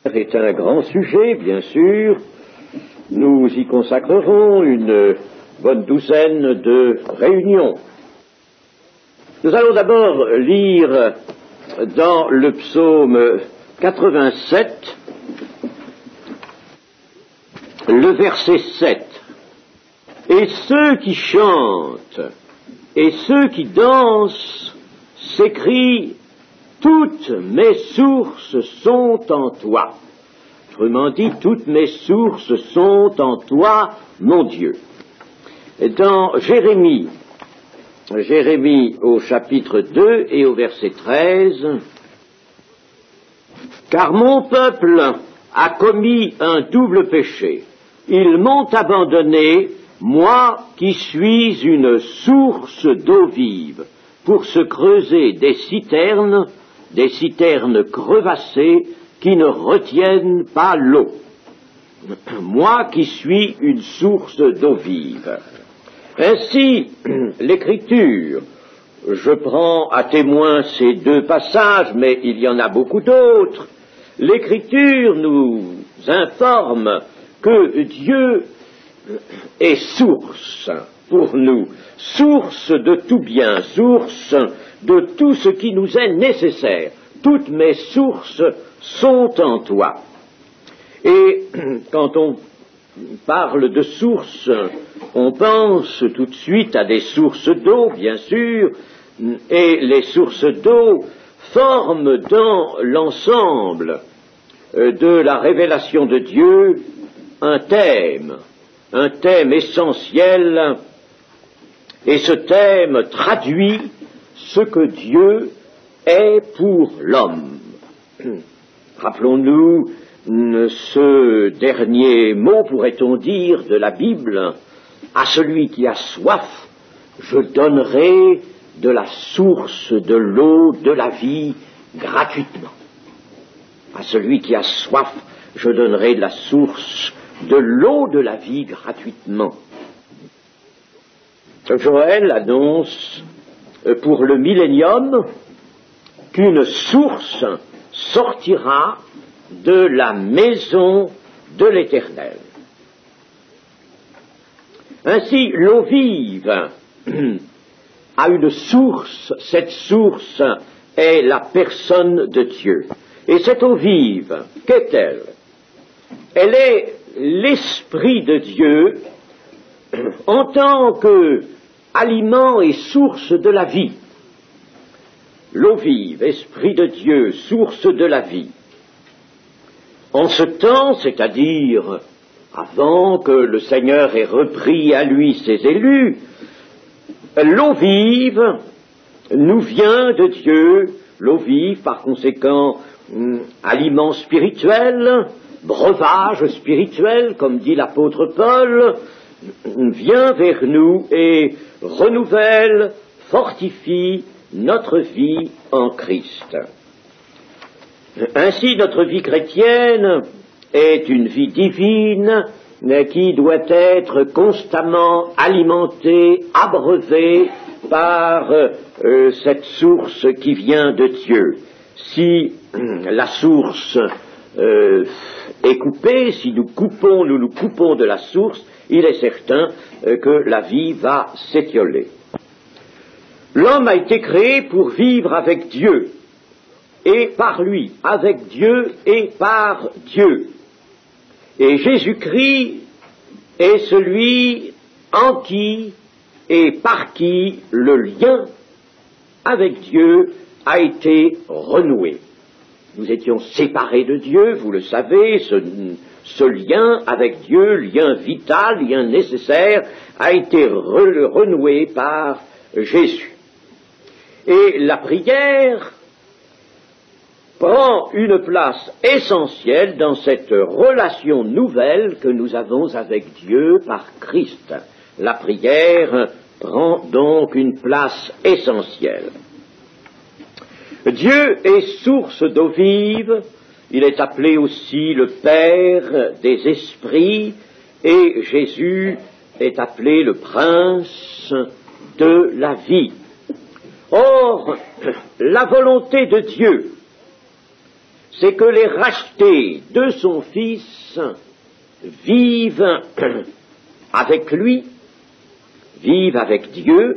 est un grand sujet, bien sûr. Nous y consacrerons une bonne douzaine de réunions. Nous allons d'abord lire dans le psaume 87, le verset 7. Et ceux qui chantent et ceux qui dansent s'écrient: toutes mes sources sont en toi. Autrement dit, toutes mes sources sont en toi, mon Dieu. Dans Jérémie au chapitre 2 et au verset 13, car mon peuple a commis un double péché. Ils m'ont abandonné, moi qui suis une source d'eau vive, pour se creuser des citernes crevassées qui ne retiennent pas l'eau. Moi qui suis une source d'eau vive. Ainsi, l'Écriture, je prends à témoin ces deux passages, mais il y en a beaucoup d'autres, l'Écriture nous informe que Dieu est source pour nous, source de tout bien, source de tout ce qui nous est nécessaire. Toutes mes sources sont en toi. Et quand on parle de sources, on pense tout de suite à des sources d'eau, bien sûr, et les sources d'eau forment dans l'ensemble de la révélation de Dieu un thème essentiel, et ce thème traduit ce que Dieu est pour l'homme. Rappelons-nous ce dernier mot, pourrait-on dire, de la Bible: à celui qui a soif, je donnerai de la source de l'eau de la vie gratuitement. À celui qui a soif, je donnerai de la source de l'eau de la vie gratuitement. Joël annonce pour le millénium qu'une source sortira de la maison de l'Éternel. Ainsi, l'eau vive a une source. Cette source est la personne de Dieu. Et cette eau vive, qu'est-elle? Elle est l'Esprit de Dieu en tant qu'aliment et source de la vie. L'eau vive, Esprit de Dieu, source de la vie. En ce temps, c'est-à-dire avant que le Seigneur ait repris à lui ses élus, l'eau vive nous vient de Dieu. L'eau vive, par conséquent, aliment spirituel, breuvage spirituel, comme dit l'apôtre Paul, vient vers nous et renouvelle, fortifie notre vie en Christ. Ainsi, notre vie chrétienne est une vie divine qui doit être constamment alimentée, abreuvée par cette source qui vient de Dieu. Si la source est coupée, si nous nous coupons de la source, il est certain que la vie va s'étioler. L'homme a été créé pour vivre avec Dieu, et par lui, avec Dieu et par Dieu. Et Jésus-Christ est celui en qui et par qui le lien avec Dieu a été renoué. Nous étions séparés de Dieu, vous le savez, ce lien avec Dieu, lien vital, lien nécessaire, a été renoué par Jésus. Et la prière prend une place essentielle dans cette relation nouvelle que nous avons avec Dieu par Christ. La prière prend donc une place essentielle. Dieu est source d'eau vive, il est appelé aussi le Père des esprits, et Jésus est appelé le Prince de la vie. Or, la volonté de Dieu c'est que les rachetés de son Fils vivent avec lui, vivent avec Dieu.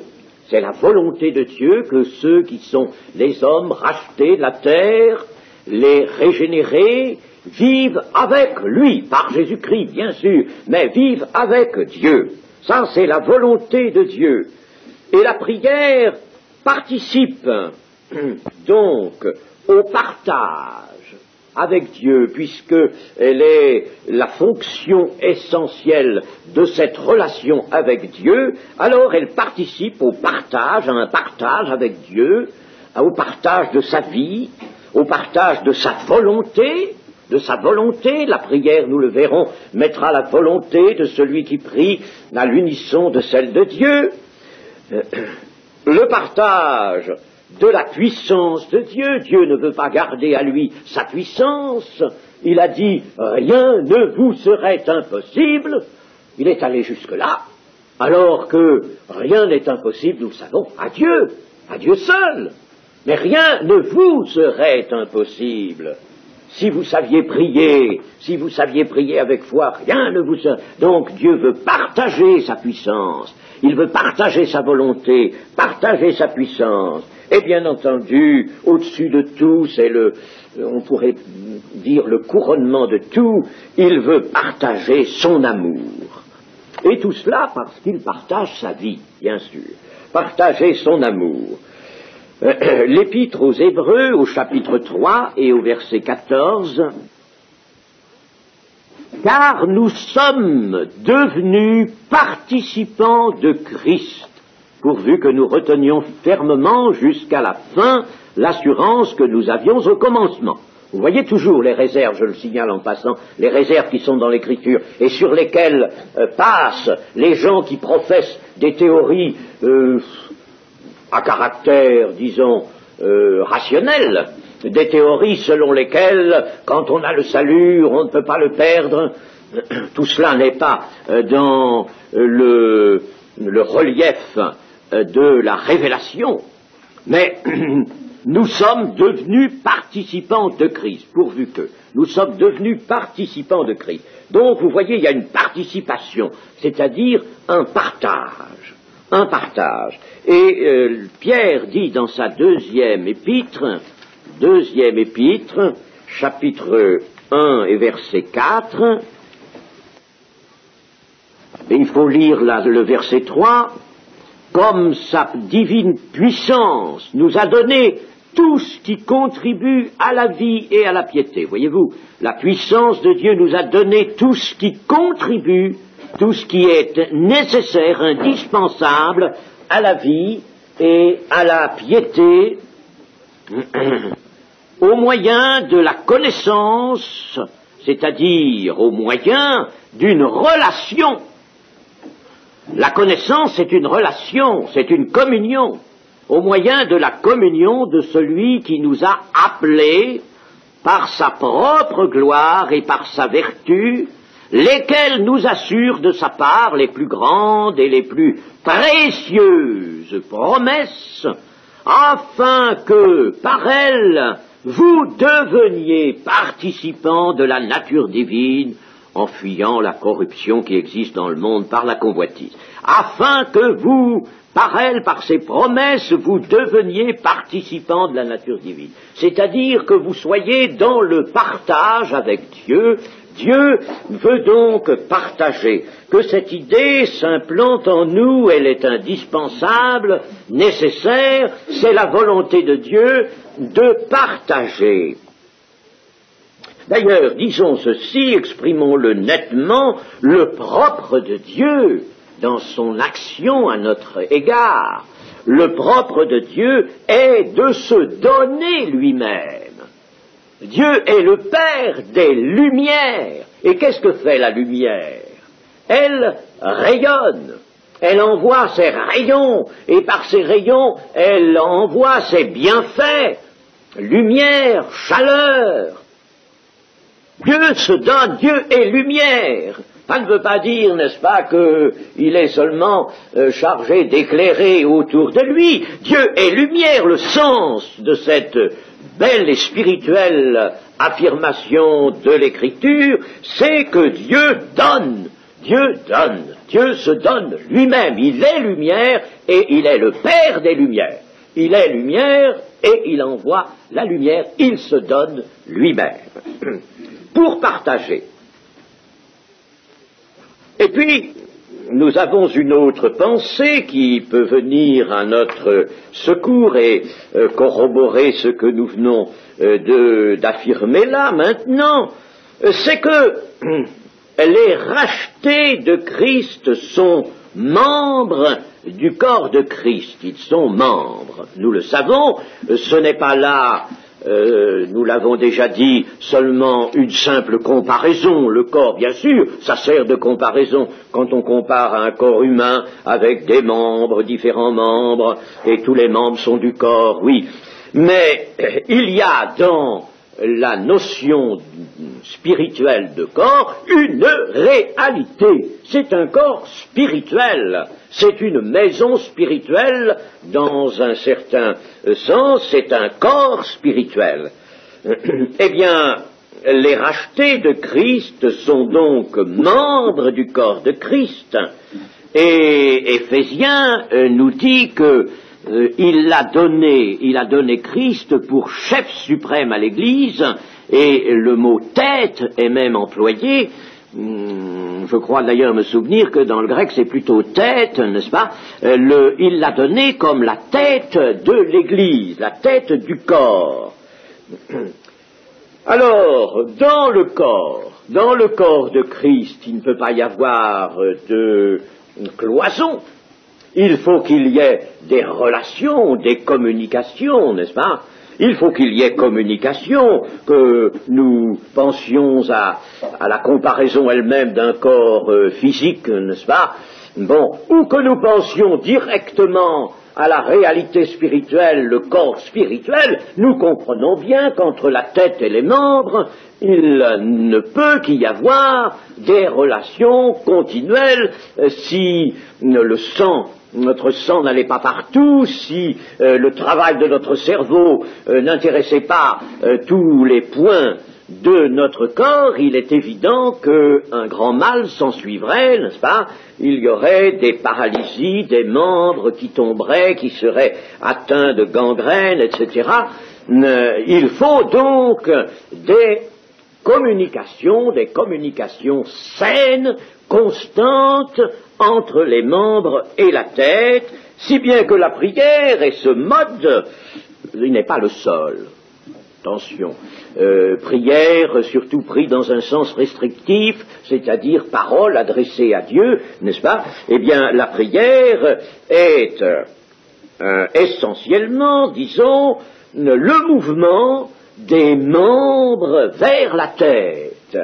C'est la volonté de Dieu que ceux qui sont les hommes rachetés de la terre, les régénérés, vivent avec lui, par Jésus-Christ bien sûr, mais vivent avec Dieu. Ça, c'est la volonté de Dieu. Et la prière participe donc au partage avec Dieu, puisque elle est la fonction essentielle de cette relation avec Dieu, alors elle participe au partage, à un partage avec Dieu, au partage de sa vie, au partage de sa volonté. La prière, nous le verrons, mettra la volonté de celui qui prie à l'unisson de celle de Dieu. Le partage de la puissance de Dieu. Dieu ne veut pas garder à lui sa puissance. Il a dit, rien ne vous serait impossible. Il est allé jusque-là, alors que rien n'est impossible, nous le savons, à Dieu seul. Mais rien ne vous serait impossible. Si vous saviez prier avec foi, rien ne vous serait. Donc Dieu veut partager sa puissance, il veut partager sa volonté, partager sa puissance. Et bien entendu, au-dessus de tout, c'est on pourrait dire le couronnement de tout, il veut partager son amour. Et tout cela parce qu'il partage sa vie, bien sûr. Partager son amour. L'Épître aux Hébreux, au chapitre 3 et au verset 14, « Car nous sommes devenus participants de Christ, pourvu que nous retenions fermement jusqu'à la fin l'assurance que nous avions au commencement. » Vous voyez toujours les réserves, je le signale en passant, les réserves qui sont dans l'Écriture et sur lesquelles passent les gens qui professent des théories à caractère, disons, rationnel, des théories selon lesquelles, quand on a le salut, on ne peut pas le perdre. Tout cela n'est pas dans le relief de la révélation, mais nous sommes devenus participants de Christ, pourvu que nous sommes devenus participants de Christ. Donc, vous voyez, il y a une participation, c'est-à-dire un partage. Un partage. Et Pierre dit dans sa deuxième épître, chapitre 1 et verset 4, et il faut lire le verset 3, « Comme sa divine puissance nous a donné tout ce qui contribue à la vie et à la piété. » Voyez-vous, la puissance de Dieu nous a donné tout ce qui contribue, tout ce qui est nécessaire, indispensable à la vie et à la piété, au moyen de la connaissance, c'est-à-dire au moyen d'une relation. La connaissance, c'est une relation, c'est une communion, au moyen de la communion de celui qui nous a appelés par sa propre gloire et par sa vertu, lesquelles nous assurent de sa part les plus grandes et les plus précieuses promesses, afin que, par elles, vous deveniez participants de la nature divine, en fuyant la corruption qui existe dans le monde par la convoitise, afin que vous, par elle, par ces promesses, vous deveniez participants de la nature divine. C'est-à-dire que vous soyez dans le partage avec Dieu. Dieu veut donc partager, que cette idée s'implante en nous, elle est indispensable, nécessaire, c'est la volonté de Dieu de partager. D'ailleurs, disons ceci, exprimons-le nettement, le propre de Dieu dans son action à notre égard, le propre de Dieu est de se donner lui-même. Dieu est le Père des lumières. Et qu'est-ce que fait la lumière? Elle rayonne, elle envoie ses rayons, et par ses rayons, elle envoie ses bienfaits, lumière, chaleur. Dieu se donne, Dieu est lumière. Ça ne veut pas dire, n'est-ce pas, qu'il est seulement chargé d'éclairer autour de lui. Dieu est lumière, le sens de cette belle et spirituelle affirmation de l'Écriture, c'est que Dieu donne. Dieu se donne lui-même. Il est lumière et il est le Père des lumières. Il est lumière et il envoie la lumière. Il se donne lui-même pour partager. Et puis, nous avons une autre pensée qui peut venir à notre secours et corroborer ce que nous venons d'affirmer là maintenant, c'est que les rachetés de Christ sont membres du corps de Christ. Ils sont membres. Nous le savons, ce n'est pas là, nous l'avons déjà dit, seulement une simple comparaison. Le corps, bien sûr, ça sert de comparaison quand on compare un corps humain avec des membres, différents membres, et tous les membres sont du corps, oui. Mais il y a dans la notion spirituelle de corps une réalité. C'est un corps spirituel. C'est une maison spirituelle dans un certain sens. C'est un corps spirituel. Eh bien, les rachetés de Christ sont donc membres du corps de Christ. Et Éphésiens nous dit que il a donné Christ pour chef suprême à l'Église, et le mot tête est même employé. Je crois d'ailleurs me souvenir que dans le grec c'est plutôt tête, n'est-ce pas? Il l'a donné comme la tête de l'Église, la tête du corps. Alors, dans le corps de Christ, il ne peut pas y avoir de cloison. Il faut qu'il y ait des relations, des communications, n'est-ce pas? Il faut qu'il y ait communication, que nous pensions à la comparaison elle-même d'un corps physique, n'est-ce pas? Bon, ou que nous pensions directement à la réalité spirituelle, le corps spirituel, nous comprenons bien qu'entre la tête et les membres, il ne peut qu'y y avoir des relations continuelles si notre sang n'allait pas partout, si le travail de notre cerveau n'intéressait pas tous les points de notre corps, il est évident qu'un grand mal s'ensuivrait, n'est-ce pas? Il y aurait des paralysies, des membres qui tomberaient, qui seraient atteints de gangrène, etc. Il faut donc des communications saines, constantes, entre les membres et la tête, si bien que la prière est ce mode, il n'est pas le seul. Attention, prière surtout pris dans un sens restrictif, c'est-à-dire parole adressée à Dieu, n'est-ce pas? Eh bien, la prière est essentiellement, disons, le mouvement des membres vers la tête.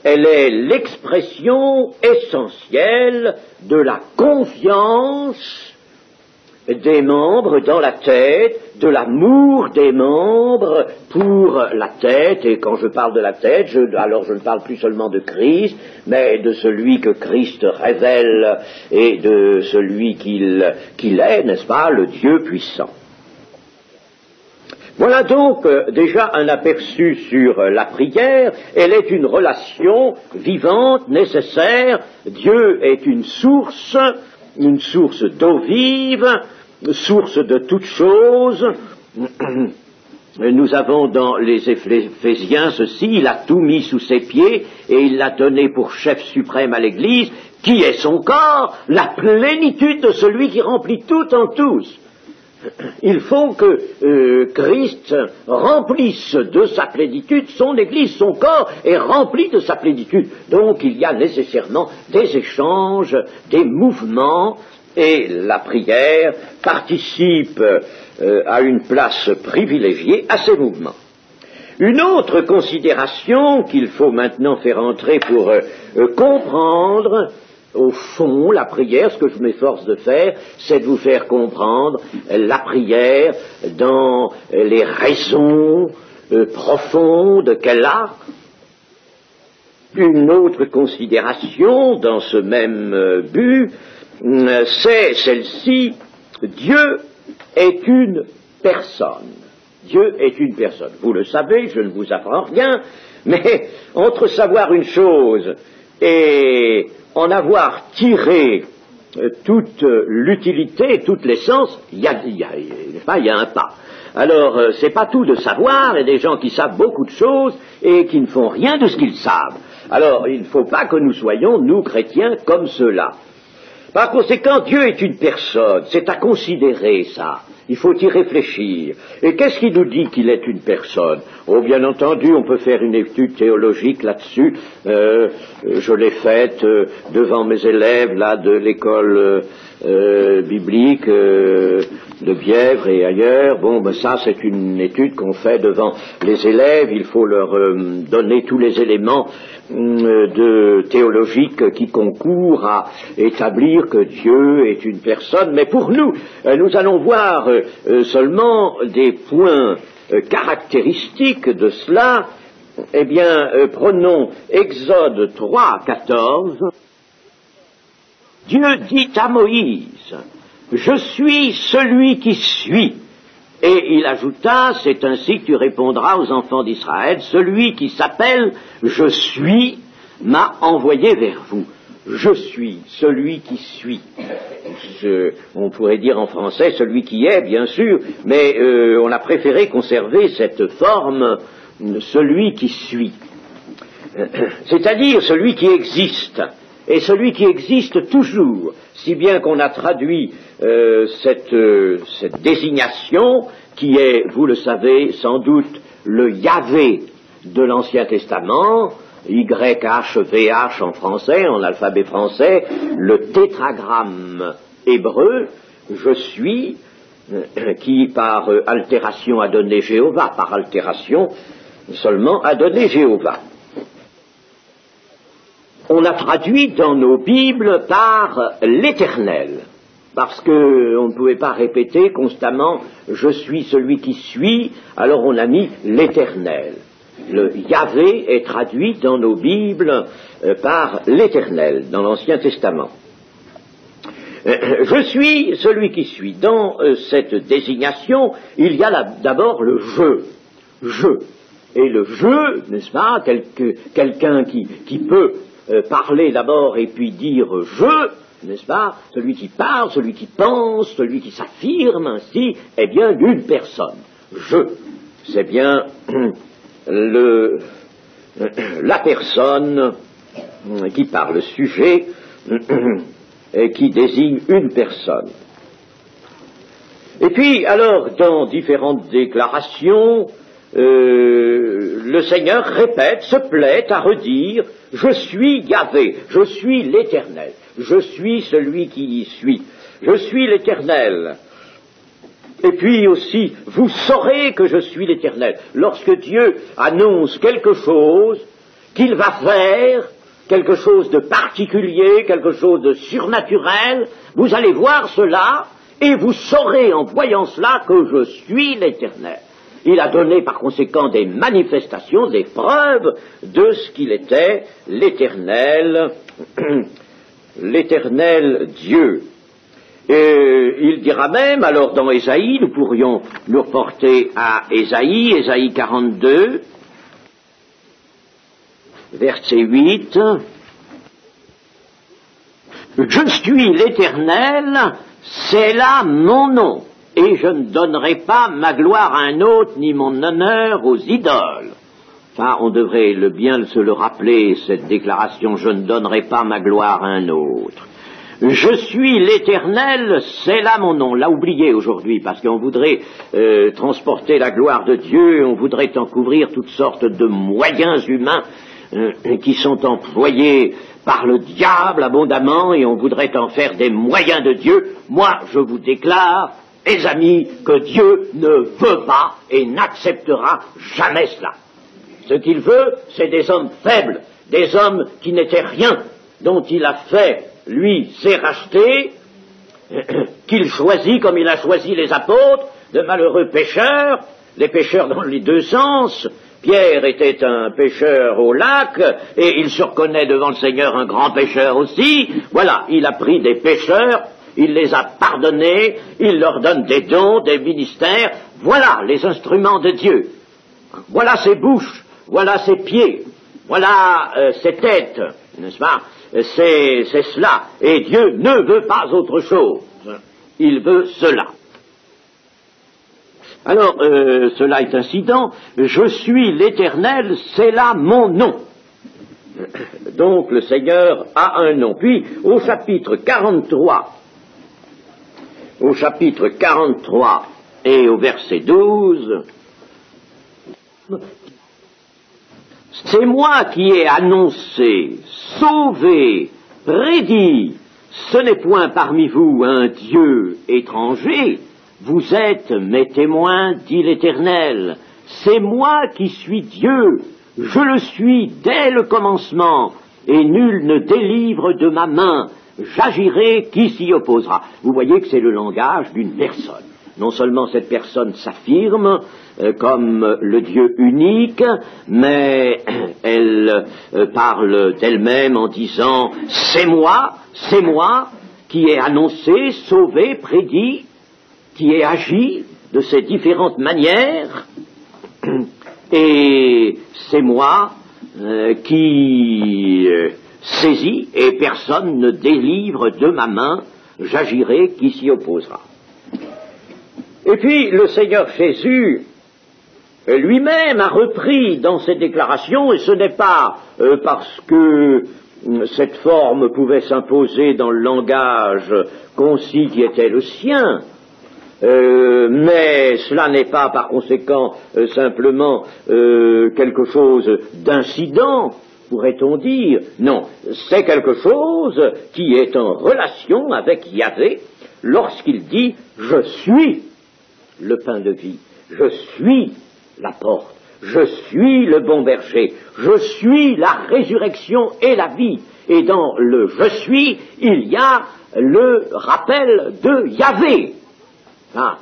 Elle est l'expression essentielle de la confiance des membres dans la tête, de l'amour des membres pour la tête, et quand je parle de la tête, alors je ne parle plus seulement de Christ, mais de celui que Christ révèle et de celui qu'il est, n'est-ce pas, le Dieu puissant. Voilà donc déjà un aperçu sur la prière. Elle est une relation vivante, nécessaire. Dieu est une source d'eau vive, source de toutes choses. Nous avons dans les Éphésiens ceci: il a tout mis sous ses pieds et il l'a donné pour chef suprême à l'Église, qui est son corps, la plénitude de celui qui remplit tout en tous. Il faut que Christ remplisse de sa plénitude son Église, son corps est rempli de sa plénitude. Donc il y a nécessairement des échanges, des mouvements, et la prière participe à une place privilégiée à ces mouvements. Une autre considération qu'il faut maintenant faire entrer pour comprendre au fond la prière, ce que je m'efforce de faire, c'est de vous faire comprendre la prière dans les raisons profondes qu'elle a. Une autre considération dans ce même but, c'est celle-ci: Dieu est une personne. Dieu est une personne. Vous le savez, je ne vous apprends rien, mais entre savoir une chose et en avoir tiré toute l'utilité, toute l'essence, il y a un pas. Alors, c'est pas tout de savoir, il y a des gens qui savent beaucoup de choses et qui ne font rien de ce qu'ils savent. Alors, il ne faut pas que nous soyons, nous chrétiens, comme ceux-là. Par conséquent, Dieu est une personne, c'est à considérer ça. Il faut y réfléchir. Et qu'est-ce qui nous dit qu'il est une personne? Oh, bien entendu, on peut faire une étude théologique là-dessus. Je l'ai faite devant mes élèves là de l'école biblique de Bièvre et ailleurs. Bon, ben ça, c'est une étude qu'on fait devant les élèves. Il faut leur donner tous les éléments théologiques qui concourent à établir que Dieu est une personne. Mais pour nous, nous allons voir seulement des points caractéristiques de cela. Eh bien, prenons Exode 3, 14. Dieu dit à Moïse, « Je suis celui qui suis. » Et il ajouta, « C'est ainsi que tu répondras aux enfants d'Israël, celui qui s'appelle « Je suis » m'a envoyé vers vous. » Je suis, celui qui suis. On pourrait dire en français celui qui est, bien sûr, mais on a préféré conserver cette forme, celui qui suis. C'est-à-dire celui qui existe, et celui qui existe toujours, si bien qu'on a traduit cette désignation, qui est, vous le savez, sans doute le Yahvé de l'Ancien Testament, YHVH en français, en alphabet français, le tétragramme hébreu, je suis, qui par altération a donné Jéhovah, par altération seulement a donné Jéhovah. On l'a traduit dans nos Bibles par l'Éternel, parce qu'on ne pouvait pas répéter constamment « je suis celui qui suis », alors on a mis l'Éternel. Le Yahvé est traduit dans nos Bibles par l'Éternel, dans l'Ancien Testament. Je suis celui qui suis. Dans cette désignation, il y a d'abord le je. Je. Et le je, n'est-ce pas, quelqu'un qui peut parler d'abord et puis dire je, n'est-ce pas, celui qui parle, celui qui pense, celui qui s'affirme ainsi, est bien d'une personne. Je. C'est bien la personne qui parle, le sujet et qui désigne une personne. Et puis, alors, dans différentes déclarations, le Seigneur répète, se plaît à redire « Je suis Yahvé, je suis l'Éternel, je suis celui qui y suis, je suis l'Éternel ». Et puis aussi, vous saurez que je suis l'Éternel. Lorsque Dieu annonce quelque chose qu'il va faire, quelque chose de particulier, quelque chose de surnaturel, vous allez voir cela et vous saurez en voyant cela que je suis l'Éternel. Il a donné par conséquent des manifestations, des preuves de ce qu'il était, l'Éternel, l'Éternel Dieu. Et il dira même, alors dans Ésaïe, nous pourrions nous reporter à Ésaïe, Ésaïe 42, verset 8, « Je suis l'Éternel, c'est là mon nom, et je ne donnerai pas ma gloire à un autre, ni mon honneur aux idoles. » Enfin, on devrait bien se le rappeler, cette déclaration, « Je ne donnerai pas ma gloire à un autre. » Je suis l'Éternel, c'est là mon nom. L'a oublié aujourd'hui, parce qu'on voudrait transporter la gloire de Dieu, on voudrait en couvrir toutes sortes de moyens humains qui sont employés par le diable abondamment, et on voudrait en faire des moyens de Dieu. Moi, je vous déclare, mes amis, que Dieu ne veut pas et n'acceptera jamais cela. Ce qu'il veut, c'est des hommes faibles, des hommes qui n'étaient rien, dont il a fait lui s'est racheté, qu'il choisit comme il a choisi les apôtres, de malheureux pécheurs, les pécheurs dans les deux sens. Pierre était un pécheur au lac, et il se reconnaît devant le Seigneur un grand pécheur aussi. Voilà, il a pris des pécheurs, il les a pardonnés, il leur donne des dons, des ministères, Voilà les instruments de Dieu. Voilà ses bouches, voilà ses pieds, voilà ses têtes, n'est-ce pas? C'est cela. Et Dieu ne veut pas autre chose. Il veut cela. Alors, cela est incident. Je suis l'Éternel, c'est là mon nom. Donc, le Seigneur a un nom. Puis, au chapitre 43, et au verset 12, c'est moi qui ai annoncé, sauvé, prédit, ce n'est point parmi vous un Dieu étranger, vous êtes mes témoins, dit l'Éternel, c'est moi qui suis Dieu, je le suis dès le commencement, et nul ne délivre de ma main, j'agirai, qui s'y opposera. Vous voyez que c'est le langage d'une personne. Non seulement cette personne s'affirme comme le Dieu unique, mais elle parle d'elle-même en disant « c'est moi qui ai annoncé, sauvé, prédit, qui ai agi de ces différentes manières, et c'est moi qui saisis, et personne ne délivre de ma main, j'agirai, qui s'y opposera. » Et puis le Seigneur Jésus lui-même a repris dans ses déclarations, et ce n'est pas parce que cette forme pouvait s'imposer dans le langage concis qui était le sien, mais cela n'est pas par conséquent simplement quelque chose d'incident, pourrait-on dire. Non, c'est quelque chose qui est en relation avec Yahvé lorsqu'il dit « Je suis le pain de vie, je suis la porte, je suis le bon berger, je suis la résurrection et la vie. » Et dans le « je suis », il y a le rappel de Yahvé.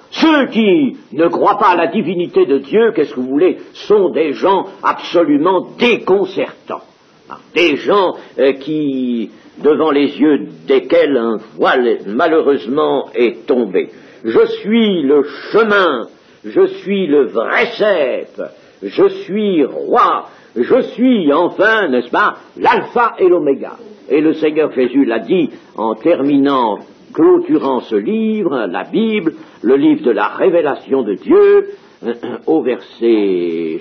Ceux qui ne croient pas à la divinité de Dieu, qu'est-ce que vous voulez, sont des gens absolument déconcertants. Des gens qui, devant les yeux desquels un voile malheureusement est tombé. Je suis le chemin, je suis le vrai cep, je suis roi, je suis enfin, n'est-ce pas, l'alpha et l'oméga. Et le Seigneur Jésus l'a dit en terminant, clôturant ce livre, la Bible, le livre de la révélation de Dieu, au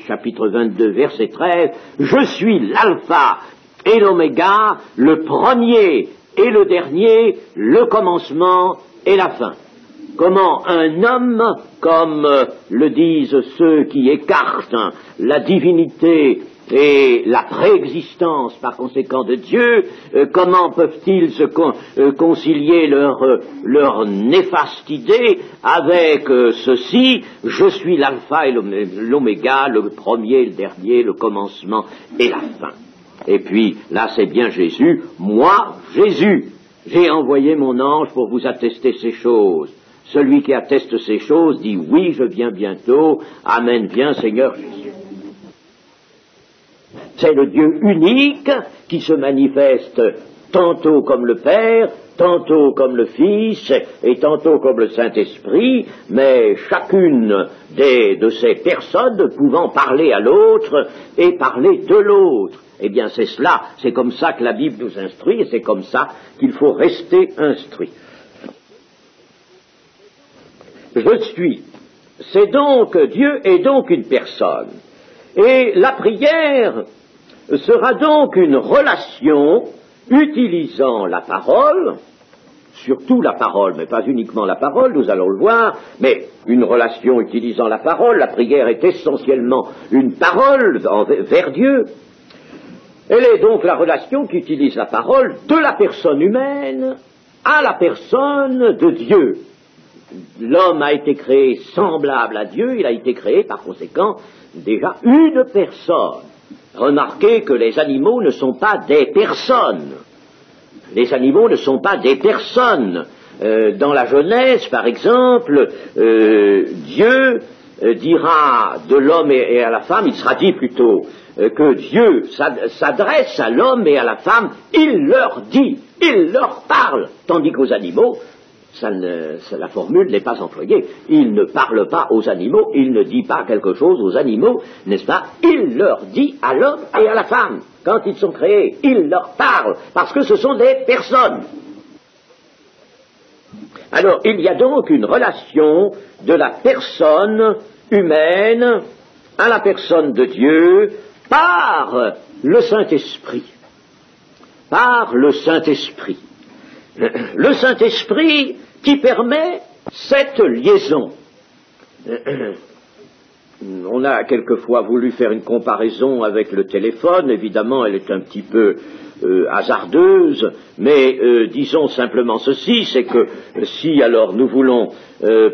chapitre 22, verset 13, « Je suis l'alpha et l'oméga, le premier et le dernier, le commencement et la fin. » Comment un homme, comme le disent ceux qui écartent la divinité et la préexistence par conséquent de Dieu, comment peuvent-ils se concilier leur néfaste idée avec ceci, je suis l'alpha et l'oméga, le premier, le dernier, le commencement et la fin. Et puis là c'est bien Jésus, moi Jésus, j'ai envoyé mon ange pour vous attester ces choses. Celui qui atteste ces choses dit « Oui, je viens bientôt. Amen, viens Seigneur Jésus. » C'est le Dieu unique qui se manifeste tantôt comme le Père, tantôt comme le Fils et tantôt comme le Saint-Esprit, mais chacune de ces personnes pouvant parler à l'autre et parler de l'autre. Eh bien c'est cela, c'est comme ça que la Bible nous instruit et c'est comme ça qu'il faut rester instruit. Je suis. C'est donc, Dieu est donc une personne. Et la prière sera donc une relation utilisant la parole, surtout la parole, mais pas uniquement la parole, nous allons le voir, mais une relation utilisant la parole. La prière est essentiellement une parole vers Dieu. Elle est donc la relation qui utilise la parole de la personne humaine à la personne de Dieu. L'homme a été créé semblable à Dieu, il a été créé par conséquent déjà une personne. Remarquez que les animaux ne sont pas des personnes. Les animaux ne sont pas des personnes. Dans la Genèse, par exemple, Dieu dira de l'homme et à la femme, il sera dit plutôt que Dieu s'adresse à l'homme et à la femme, il leur dit, il leur parle, tandis qu'aux animaux, la formule n'est pas employée. Il ne parle pas aux animaux, il ne dit pas quelque chose aux animaux, n'est-ce pas? Il leur dit à l'homme et à la femme, quand ils sont créés, il leur parle, parce que ce sont des personnes. Alors, il y a donc une relation de la personne humaine à la personne de Dieu par le Saint-Esprit. Par le Saint-Esprit. Le Saint-Esprit qui permet cette liaison. On a quelquefois voulu faire une comparaison avec le téléphone, évidemment elle est un petit peu hasardeuse, mais disons simplement ceci, c'est que si alors nous voulons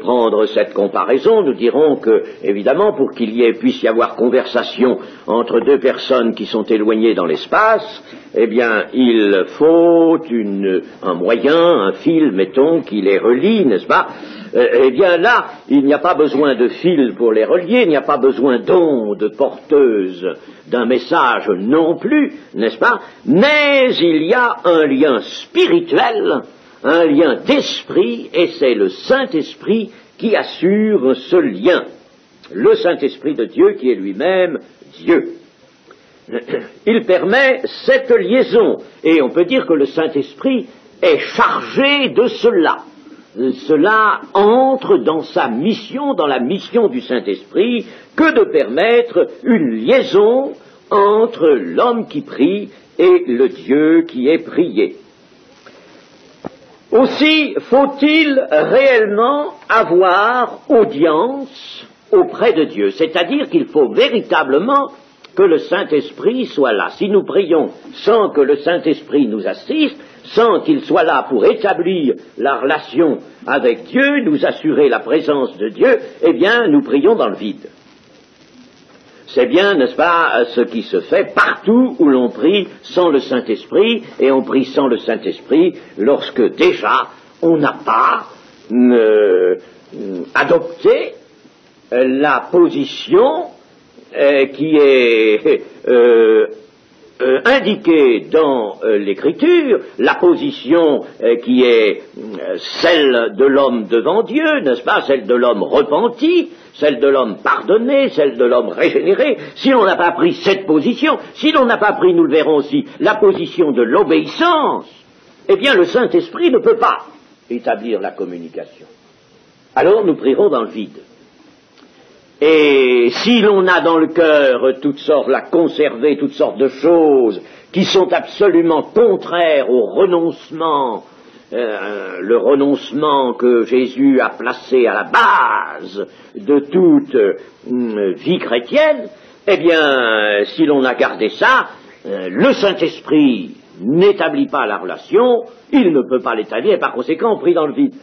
prendre cette comparaison, nous dirons que, évidemment, pour qu'il puisse y avoir conversation entre deux personnes qui sont éloignées dans l'espace, eh bien, il faut un moyen, un fil, mettons, qui les relie, n'est-ce pas? Eh bien là, il n'y a pas besoin de fil pour les relier, il n'y a pas besoin d'ondes porteuses d'un message non plus, n'est-ce pas? Mais il y a un lien spirituel, un lien d'esprit, et c'est le Saint-Esprit qui assure ce lien. Le Saint-Esprit de Dieu qui est lui-même Dieu. Il permet cette liaison, et on peut dire que le Saint-Esprit est chargé de cela. Cela entre dans sa mission, dans la mission du Saint-Esprit, que de permettre une liaison entre l'homme qui prie et le Dieu qui est prié. Aussi, faut-il réellement avoir audience auprès de Dieu, c'est-à-dire qu'il faut véritablement que le Saint-Esprit soit là. Si nous prions sans que le Saint-Esprit nous assiste, sans qu'il soit là pour établir la relation avec Dieu, nous assurer la présence de Dieu, eh bien, nous prions dans le vide. C'est bien, n'est-ce pas, ce qui se fait partout où l'on prie sans le Saint-Esprit, et on prie sans le Saint-Esprit lorsque déjà on n'a pas adopté la position qui est indiquée dans l'Écriture, la position qui est celle de l'homme devant Dieu, n'est-ce pas, celle de l'homme repenti, celle de l'homme pardonné, celle de l'homme régénéré. Si l'on n'a pas pris cette position, si l'on n'a pas pris, nous le verrons aussi, la position de l'obéissance, eh bien le Saint-Esprit ne peut pas établir la communication. Alors nous prierons dans le vide. Et si l'on a dans le cœur conservé toutes sortes de choses qui sont absolument contraires au renoncement, le renoncement que Jésus a placé à la base de toute vie chrétienne, eh bien, si l'on a gardé ça, le Saint-Esprit n'établit pas la relation, il ne peut pas l'établir, et par conséquent, on prie dans le vide.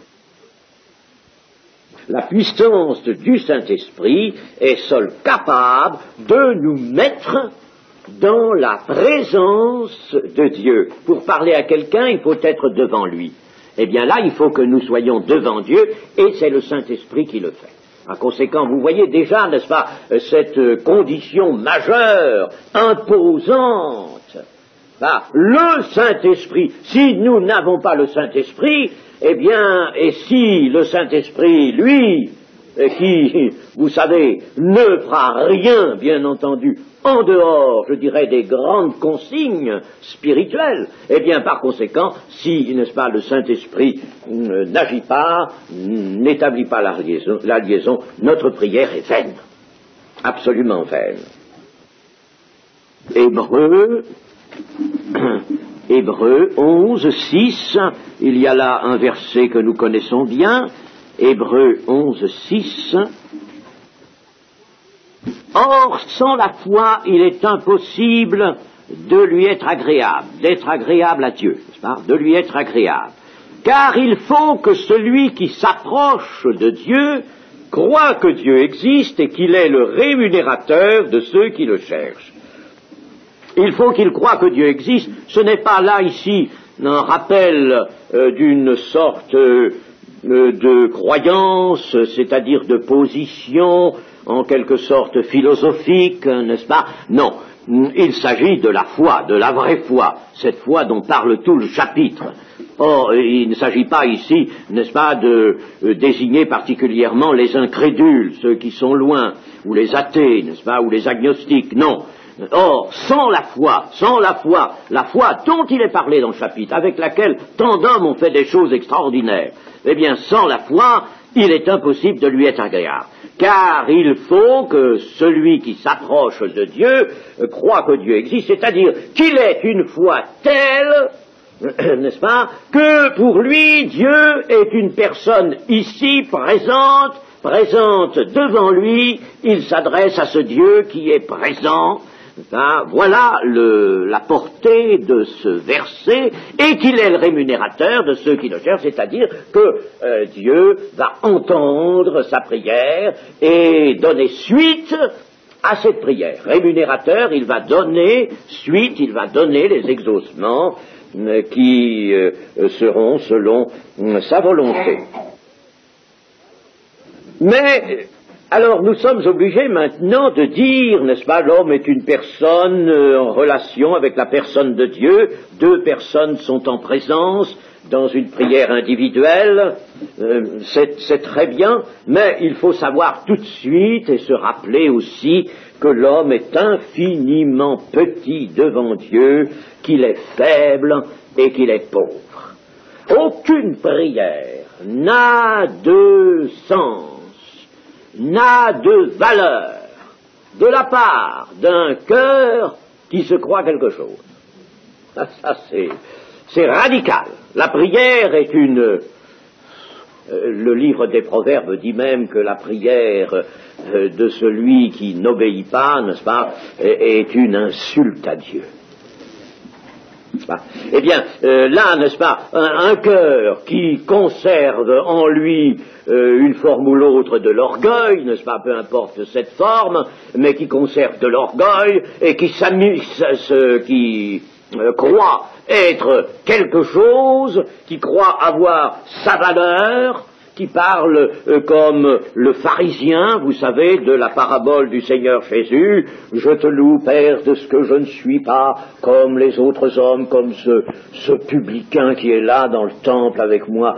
La puissance du Saint-Esprit est seule capable de nous mettre dans la présence de Dieu. Pour parler à quelqu'un, il faut être devant lui. Eh bien là, il faut que nous soyons devant Dieu, et c'est le Saint-Esprit qui le fait. Par conséquent, vous voyez déjà, n'est-ce pas, cette condition majeure, imposante. Le Saint-Esprit, si nous n'avons pas le Saint-Esprit, eh bien, et si le Saint-Esprit, lui, qui, vous savez, ne fera rien, bien entendu, en dehors, je dirais, des grandes consignes spirituelles, eh bien, par conséquent, si, n'est-ce pas, le Saint-Esprit n'agit pas, n'établit pas la liaison, notre prière est vaine, absolument vaine. Hébreux 11, 6, il y a là un verset que nous connaissons bien, Hébreux 11, 6. Or, sans la foi, il est impossible de lui être agréable, d'être agréable à Dieu, n'est-ce pas, de lui être agréable. Car il faut que celui qui s'approche de Dieu croit que Dieu existe et qu'il est le rémunérateur de ceux qui le cherchent. Il faut qu'il croie que Dieu existe. Ce n'est pas là, ici, un rappel d'une sorte de croyance, c'est-à-dire de position, en quelque sorte philosophique, n'est-ce pas? Non, il s'agit de la foi, de la vraie foi, cette foi dont parle tout le chapitre. Or, il ne s'agit pas ici, n'est-ce pas, de désigner particulièrement les incrédules, ceux qui sont loin, ou les athées, n'est-ce pas, ou les agnostiques, non. Or, sans la foi dont il est parlé dans le chapitre, avec laquelle tant d'hommes ont fait des choses extraordinaires, eh bien, sans la foi, il est impossible de lui être agréable. Car il faut que celui qui s'approche de Dieu croit que Dieu existe, c'est-à-dire qu'il est une foi telle, n'est-ce pas, que pour lui, Dieu est une personne ici présente devant lui, il s'adresse à ce Dieu qui est présent. Voilà la portée de ce verset, et qu'il est le rémunérateur de ceux qui le cherchent, c'est-à-dire que Dieu va entendre sa prière et donner suite à cette prière. Rémunérateur, il va donner suite, il va donner les exaucements qui seront selon sa volonté. Mais alors nous sommes obligés maintenant de dire, n'est-ce pas, l'homme est une personne en relation avec la personne de Dieu, deux personnes sont en présence dans une prière individuelle, c'est très bien, mais il faut savoir tout de suite et se rappeler aussi que l'homme est infiniment petit devant Dieu, qu'il est faible et qu'il est pauvre. Aucune prière n'a de sens, n'a de valeur de la part d'un cœur qui se croit quelque chose. Ça, c'est radical. La prière est le livre des Proverbes dit même que la prière de celui qui n'obéit pas, n'est-ce pas, est une insulte à Dieu. Eh bien, là, n'est-ce pas, un cœur qui conserve en lui une forme ou l'autre de l'orgueil, n'est-ce pas, peu importe cette forme, mais qui conserve de l'orgueil et qui croit être quelque chose, qui croit avoir sa valeur, qui parle comme le pharisien, vous savez, de la parabole du Seigneur Jésus, « Je te loue, Père, de ce que je ne suis pas comme les autres hommes, comme ce publicain qui est là dans le temple avec moi,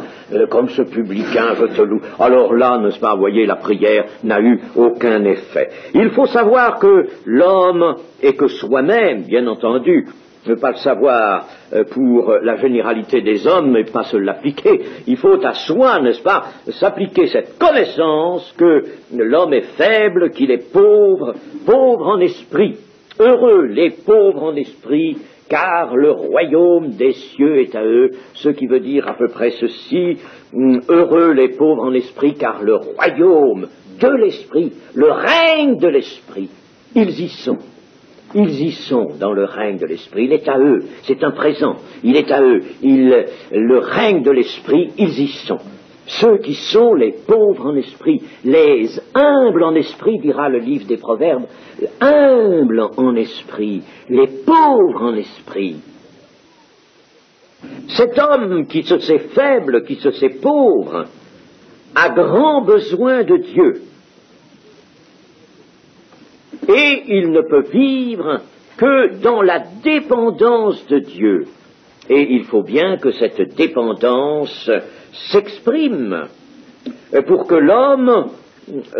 comme ce publicain, je te loue. » Alors là, n'est-ce pas, vous voyez, la prière n'a eu aucun effet. Il faut savoir que l'homme, et que soi-même, bien entendu, ne pas le savoir pour la généralité des hommes, mais pas se l'appliquer. Il faut à soi, n'est-ce pas, s'appliquer cette connaissance que l'homme est faible, qu'il est pauvre en esprit. Heureux les pauvres en esprit, car le royaume des cieux est à eux, ce qui veut dire à peu près ceci, heureux les pauvres en esprit, car le royaume de l'esprit, le règne de l'esprit, ils y sont. Ils y sont dans le règne de l'esprit, il est à eux, c'est un présent, il est à eux, le règne de l'esprit, ils y sont. Ceux qui sont les pauvres en esprit, les humbles en esprit, dira le livre des Proverbes, humbles en esprit, les pauvres en esprit. Cet homme qui se sait faible, qui se sait pauvre, a grand besoin de Dieu. Et il ne peut vivre que dans la dépendance de Dieu. Et il faut bien que cette dépendance s'exprime pour que l'homme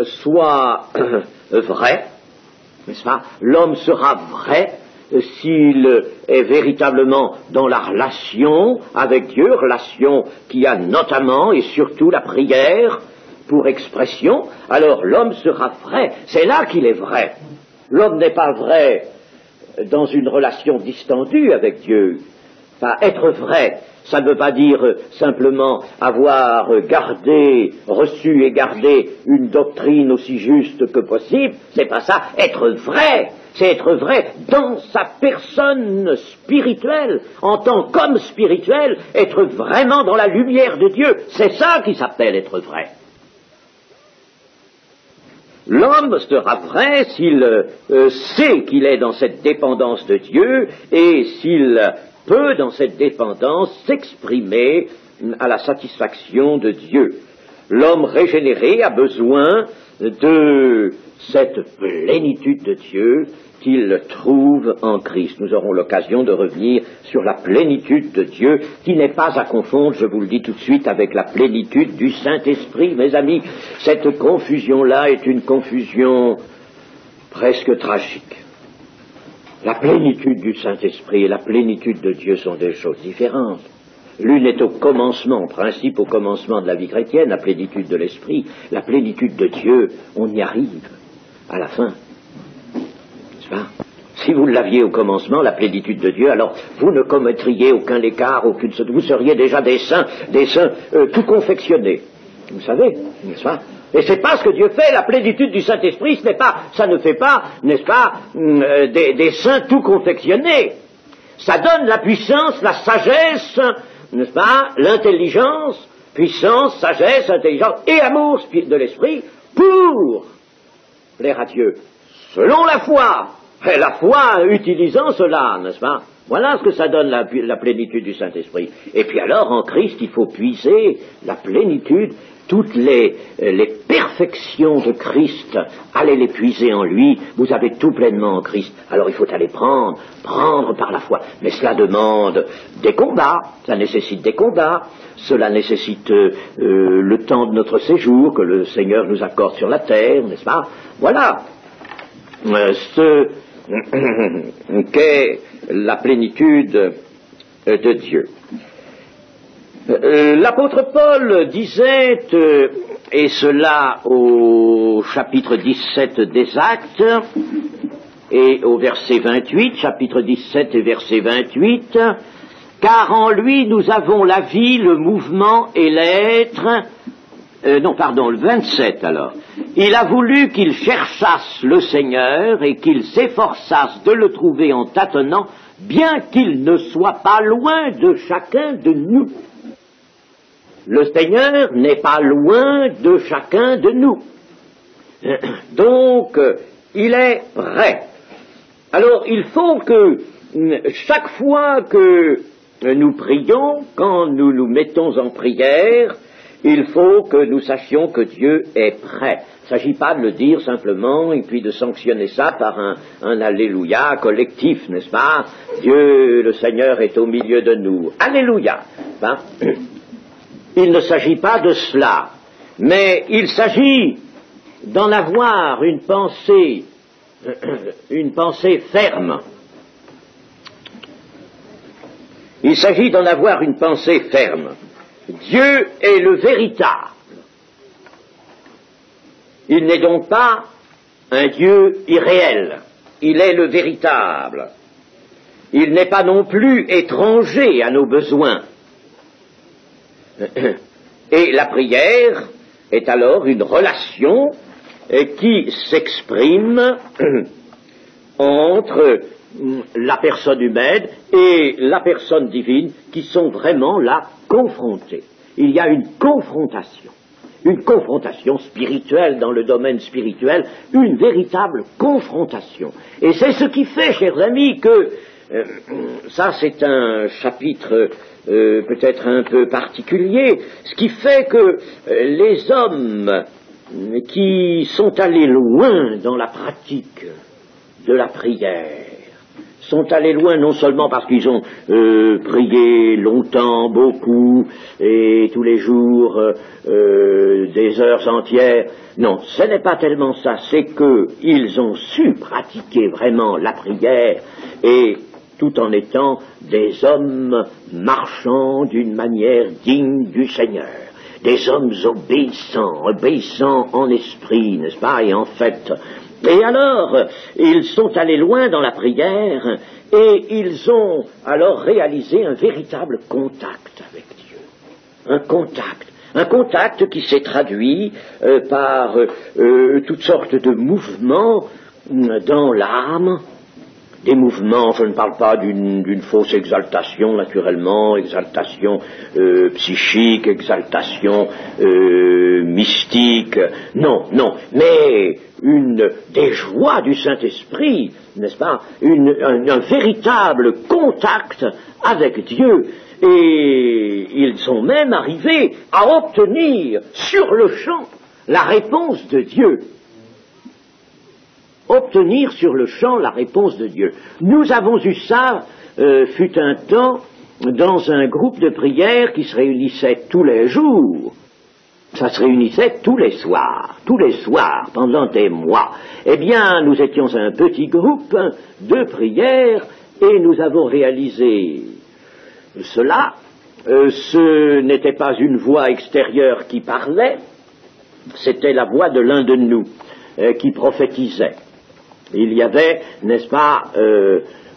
soit vrai, n'est-ce pas? L'homme sera vrai s'il est véritablement dans la relation avec Dieu, relation qui a notamment et surtout la prière pour expression, alors l'homme sera vrai. C'est là qu'il est vrai. L'homme n'est pas vrai dans une relation distendue avec Dieu. Enfin, être vrai, ça ne veut pas dire simplement avoir reçu et gardé une doctrine aussi juste que possible. C'est pas ça. Être vrai, c'est être vrai dans sa personne spirituelle, en tant qu'homme spirituel, être vraiment dans la lumière de Dieu. C'est ça qui s'appelle être vrai. L'homme sera vrai s'il sait qu'il est dans cette dépendance de Dieu et s'il peut, dans cette dépendance, s'exprimer à la satisfaction de Dieu. L'homme régénéré a besoin de cette plénitude de Dieu qu'ils trouvent en Christ. Nous aurons l'occasion de revenir sur la plénitude de Dieu, qui n'est pas à confondre, je vous le dis tout de suite, avec la plénitude du Saint-Esprit. Mes amis, cette confusion-là est une confusion presque tragique. La plénitude du Saint-Esprit et la plénitude de Dieu sont des choses différentes. L'une est au commencement, en principe au commencement de la vie chrétienne, la plénitude de l'Esprit. La plénitude de Dieu, on y arrive à la fin. N'est-ce pas? Si vous l'aviez au commencement, la plénitude de Dieu, alors vous ne commettriez aucun écart, vous seriez déjà des saints tout confectionnés. Vous savez, n'est-ce pas? Et c'est pas ce que Dieu fait, la plénitude du Saint-Esprit, ça ne fait pas, n'est-ce pas, des saints tout confectionnés. Ça donne la puissance, la sagesse, n'est-ce pas, l'intelligence, puissance, sagesse, intelligence et amour de l'esprit pour plaire à Dieu, selon la foi, et la foi utilisant cela, n'est-ce pas? Voilà ce que ça donne la plénitude du Saint-Esprit. Et puis alors, en Christ, il faut puiser la plénitude, toutes les perfections de Christ, allez les puiser en lui, vous avez tout pleinement en Christ. Alors il faut aller prendre par la foi. Mais cela demande des combats, ça nécessite des combats, cela nécessite le temps de notre séjour que le Seigneur nous accorde sur la terre, n'est-ce pas? Voilà ce qu'est la plénitude de Dieu. L'apôtre Paul disait, et cela au chapitre 17 des Actes, et au verset 28, chapitre 17 et verset 28, « Car en lui nous avons la vie, le mouvement et l'être... » le 27 alors. « Il a voulu qu'ils cherchassent le Seigneur et qu'ils s'efforçassent de le trouver en tâtonnant, bien qu'il ne soit pas loin de chacun de nous. » Le Seigneur n'est pas loin de chacun de nous. Donc, il est prêt. Alors, il faut que chaque fois que nous prions, quand nous nous mettons en prière, il faut que nous sachions que Dieu est prêt. Il ne s'agit pas de le dire simplement et puis de sanctionner ça par un Alléluia collectif, n'est-ce pas? Dieu, le Seigneur, est au milieu de nous. Alléluia. Hein? Il ne s'agit pas de cela, mais il s'agit d'en avoir une pensée ferme. Il s'agit d'en avoir une pensée ferme. Dieu est le véritable. Il n'est donc pas un Dieu irréel. Il est le véritable. Il n'est pas non plus étranger à nos besoins. Et la prière est alors une relation qui s'exprime entre la personne humaine et la personne divine qui sont vraiment là confrontées. Il y a une confrontation spirituelle dans le domaine spirituel, une véritable confrontation. Et c'est ce qui fait, chers amis, que ça c'est un chapitre peut-être un peu particulier, ce qui fait que les hommes qui sont allés loin dans la pratique de la prière sont allés loin non seulement parce qu'ils ont prié longtemps, beaucoup, et tous les jours, des heures entières. Non, ce n'est pas tellement ça, c'est qu'ils ont su pratiquer vraiment la prière, et tout en étant des hommes marchant d'une manière digne du Seigneur. Des hommes obéissants en esprit, n'est-ce pas, et en fait. Et alors, ils sont allés loin dans la prière, et ils ont alors réalisé un véritable contact avec Dieu. Un contact qui s'est traduit par toutes sortes de mouvements dans l'âme, des mouvements, je ne parle pas d'une fausse exaltation, naturellement, exaltation psychique, exaltation mystique, non, mais des joies du Saint-Esprit, n'est-ce pas, un véritable contact avec Dieu, et ils sont même arrivés à obtenir sur le champ la réponse de Dieu. obtenir sur le champ la réponse de Dieu. Nous avons eu ça, fut un temps, dans un groupe de prière qui se réunissait tous les jours. Ça se réunissait tous les soirs, pendant des mois. Eh bien, nous étions un petit groupe de prière et nous avons réalisé cela. Ce n'était pas une voix extérieure qui parlait, c'était la voix de l'un de nous qui prophétisait. Il y avait, n'est-ce pas,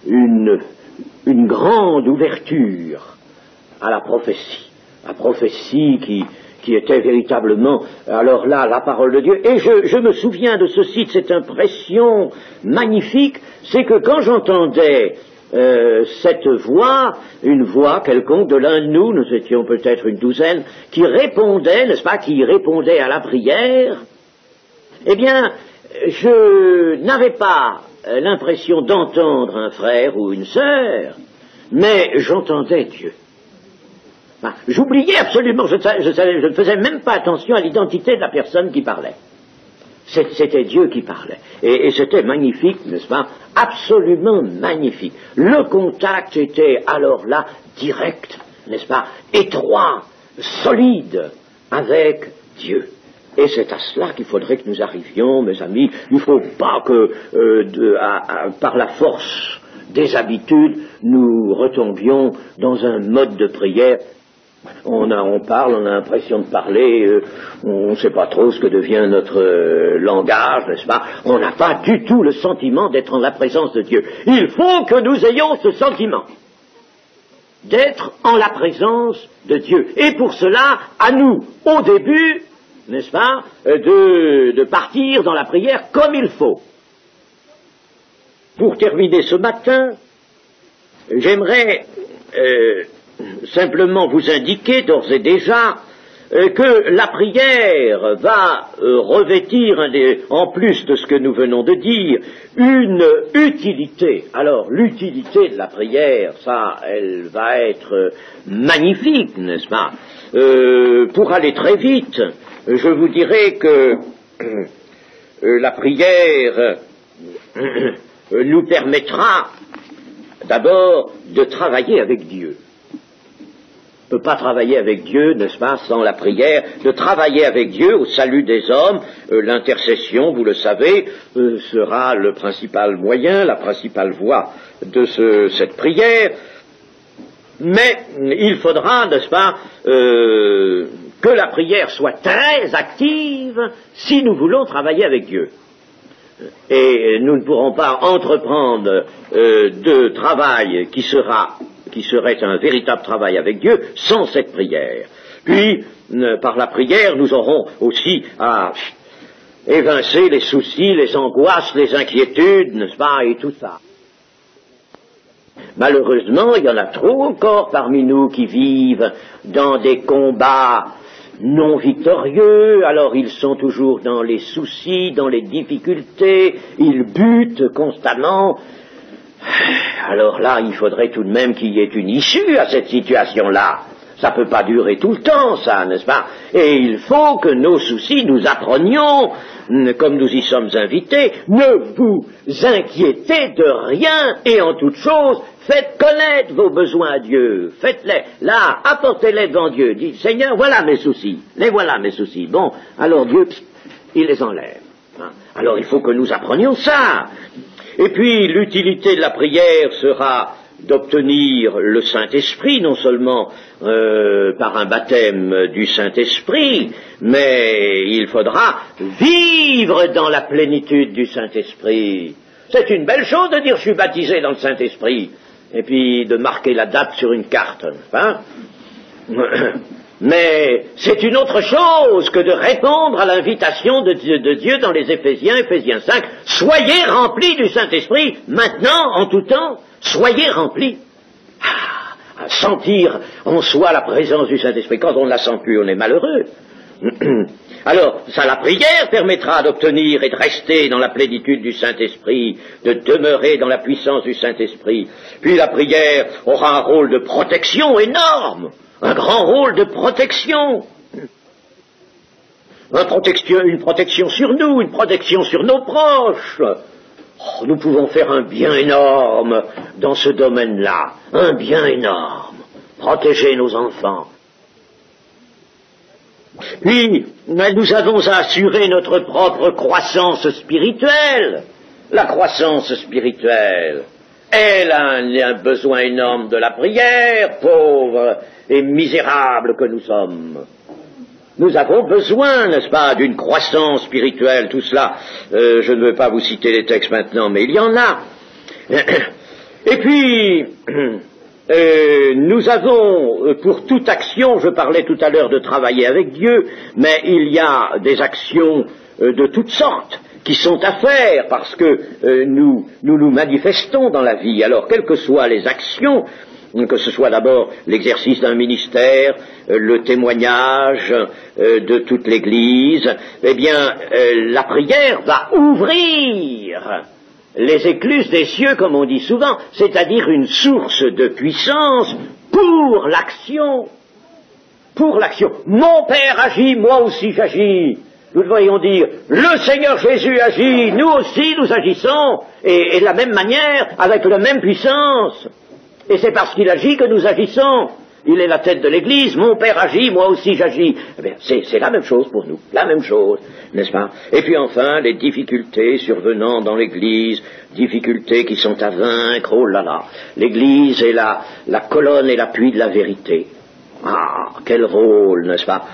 une grande ouverture à la prophétie qui était véritablement, alors là, la parole de Dieu. Et je me souviens de ceci, de cette impression magnifique, c'est que quand j'entendais cette voix, une voix quelconque de l'un de nous, nous étions peut-être une douzaine, qui répondait, n'est-ce pas, qui répondait à la prière, eh bien, je n'avais pas l'impression d'entendre un frère ou une sœur, mais j'entendais Dieu. J'oubliais absolument, je ne faisais même pas attention à l'identité de la personne qui parlait. C'était Dieu qui parlait. Et c'était magnifique, n'est-ce pas? Absolument magnifique. Le contact était alors là direct, n'est-ce pas? Étroit, solide, avec Dieu. Et c'est à cela qu'il faudrait que nous arrivions, mes amis. Il ne faut pas que, par la force des habitudes, nous retombions dans un mode de prière. On parle, on a l'impression de parler, on ne sait pas trop ce que devient notre langage, n'est-ce pas? On n'a pas du tout le sentiment d'être en la présence de Dieu. Il faut que nous ayons ce sentiment d'être en la présence de Dieu. Et pour cela, à nous, au début, n'est-ce pas, de partir dans la prière comme il faut. Pour terminer ce matin, j'aimerais simplement vous indiquer d'ores et déjà que la prière va revêtir, en plus de ce que nous venons de dire, une utilité. Alors, l'utilité de la prière, ça, elle va être magnifique, n'est-ce pas? Pour aller très vite, je vous dirais que la prière nous permettra d'abord de travailler avec Dieu. On ne peut pas travailler avec Dieu, n'est-ce pas, sans la prière, de travailler avec Dieu au salut des hommes. L'intercession, vous le savez, sera le principal moyen, la principale voie de cette prière. Mais il faudra, n'est-ce pas, que la prière soit très active si nous voulons travailler avec Dieu. Et nous ne pourrons pas entreprendre de travail qui serait un véritable travail avec Dieu sans cette prière. Puis, par la prière, nous aurons aussi à évincer les soucis, les angoisses, les inquiétudes, n'est-ce pas, et tout ça. Malheureusement, il y en a trop encore parmi nous qui vivent dans des combats non victorieux, alors ils sont toujours dans les soucis, dans les difficultés, ils butent constamment. Alors là, il faudrait tout de même qu'il y ait une issue à cette situation-là. Ça ne peut pas durer tout le temps, ça, n'est-ce pas? Et il faut que nos soucis, nous apprenions, comme nous y sommes invités, ne vous inquiétez de rien et en toute chose, faites connaître vos besoins à Dieu, faites-les, là, apportez-les devant Dieu, dites, Seigneur, voilà mes soucis, les voilà mes soucis. Bon, alors Dieu, il les enlève. Alors il faut que nous apprenions ça. Et puis l'utilité de la prière sera d'obtenir le Saint-Esprit, non seulement par un baptême du Saint-Esprit, mais il faudra vivre dans la plénitude du Saint-Esprit. C'est une belle chose de dire je suis baptisé dans le Saint-Esprit, et puis de marquer la date sur une carte, hein? Mais c'est une autre chose que de répondre à l'invitation de Dieu dans les Éphésiens 5, soyez remplis du Saint-Esprit, maintenant, en tout temps, soyez remplis. Sentir en soi la présence du Saint-Esprit, quand on ne la sent plus, on est malheureux. Alors, ça, la prière permettra d'obtenir et de rester dans la plénitude du Saint-Esprit, de demeurer dans la puissance du Saint-Esprit. Puis la prière aura un rôle de protection énorme. Un grand rôle de protection. Une protection sur nous, une protection sur nos proches. Oh, nous pouvons faire un bien énorme dans ce domaine-là, un bien énorme, protéger nos enfants. Puis, nous avons à assurer notre propre croissance spirituelle. La croissance spirituelle, elle a un besoin énorme de la prière, pauvres et misérables que nous sommes. Nous avons besoin, n'est-ce pas, d'une croissance spirituelle, tout cela. Je ne veux pas vous citer les textes maintenant, mais il y en a. Et puis, nous avons, pour toute action, je parlais tout à l'heure de travailler avec Dieu, mais il y a des actions de toutes sortes qui sont à faire, parce que nous manifestons dans la vie. Alors, quelles que soient les actions, que ce soit d'abord l'exercice d'un ministère, le témoignage de toute l'Église, eh bien, la prière va ouvrir les écluses des cieux, comme on dit souvent, c'est-à-dire une source de puissance pour l'action. Pour l'action. Mon Père agit, moi aussi j'agis. Nous devrions dire, le Seigneur Jésus agit, nous aussi nous agissons, et de la même manière, avec la même puissance. Et c'est parce qu'il agit que nous agissons. Il est la tête de l'Église, mon Père agit, moi aussi j'agis. Eh bien, c'est la même chose pour nous, la même chose, n'est-ce pas? Et puis enfin, les difficultés survenant dans l'Église, difficultés qui sont à vaincre, oh là là. L'Église est la colonne et l'appui de la vérité. Ah, quel rôle, n'est-ce pas?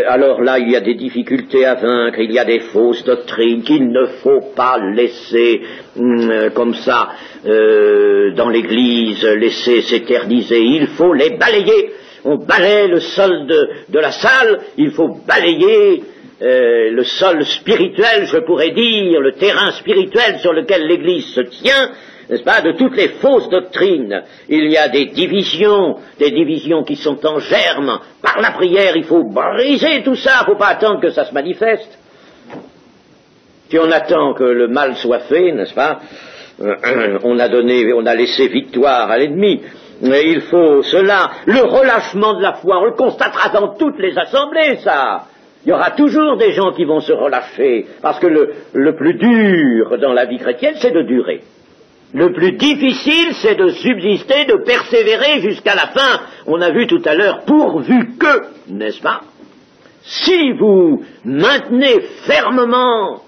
Alors là, il y a des difficultés à vaincre, il y a des fausses doctrines qu'il ne faut pas laisser comme ça dans l'Église, laisser s'éterniser. Il faut les balayer. On balaye le sol de la salle, il faut balayer le sol spirituel, je pourrais dire, le terrain spirituel sur lequel l'Église se tient, n'est-ce pas, de toutes les fausses doctrines. Il y a des divisions qui sont en germe. Par la prière, il faut briser tout ça, il ne faut pas attendre que ça se manifeste. Si on attend que le mal soit fait, n'est-ce pas, on a laissé victoire à l'ennemi. Mais il faut cela, le relâchement de la foi, on le constatera dans toutes les assemblées, ça. Il y aura toujours des gens qui vont se relâcher, parce que le plus dur dans la vie chrétienne, c'est de durer. Le plus difficile, c'est de subsister, de persévérer jusqu'à la fin. On a vu tout à l'heure, pourvu que, n'est-ce pas? Si vous maintenez fermement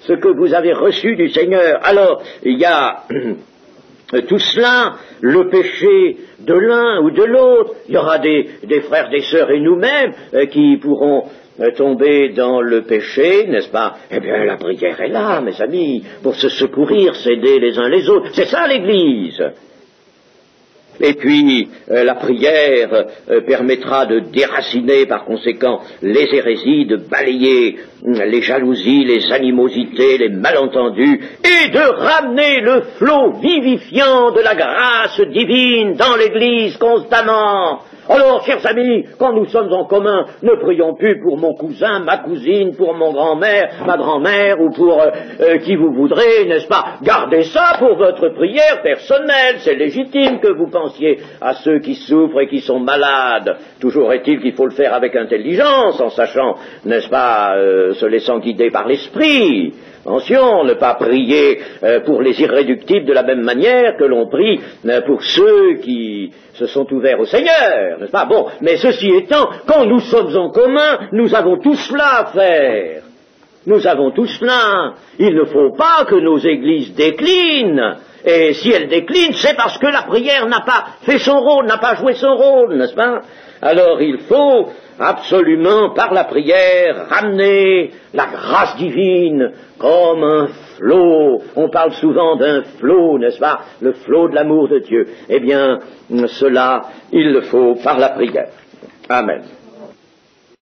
ce que vous avez reçu du Seigneur, alors il y a tout cela, le péché de l'un ou de l'autre, il y aura des frères, des sœurs et nous-mêmes qui pourront tomber dans le péché, n'est-ce pas? Eh bien, la prière est là, mes amis, pour se secourir, s'aider les uns les autres. C'est ça l'Église. Et puis, la prière permettra de déraciner, par conséquent, les hérésies, de balayer les jalousies, les animosités, les malentendus, et de ramener le flot vivifiant de la grâce divine dans l'Église constamment. Alors, chers amis, quand nous sommes en commun, ne prions plus pour mon cousin, ma cousine, pour mon grand-mère, ma grand-mère, ou pour qui vous voudrez, n'est-ce pas? Gardez ça pour votre prière personnelle, c'est légitime que vous pensiez à ceux qui souffrent et qui sont malades. Toujours est-il qu'il faut le faire avec intelligence, en sachant, n'est-ce pas, se laissant guider par l'esprit. Attention, ne pas prier pour les irréductibles de la même manière que l'on prie pour ceux qui se sont ouverts au Seigneur, n'est-ce pas? Bon, mais ceci étant, quand nous sommes en commun, nous avons tout cela à faire. Nous avons tout cela. Il ne faut pas que nos églises déclinent. Et si elles déclinent, c'est parce que la prière n'a pas fait son rôle, n'a pas joué son rôle, n'est-ce pas? Alors il faut absolument, par la prière, ramener la grâce divine comme un flot. On parle souvent d'un flot, n'est-ce pas? Le flot de l'amour de Dieu. Eh bien, cela, il le faut par la prière. Amen.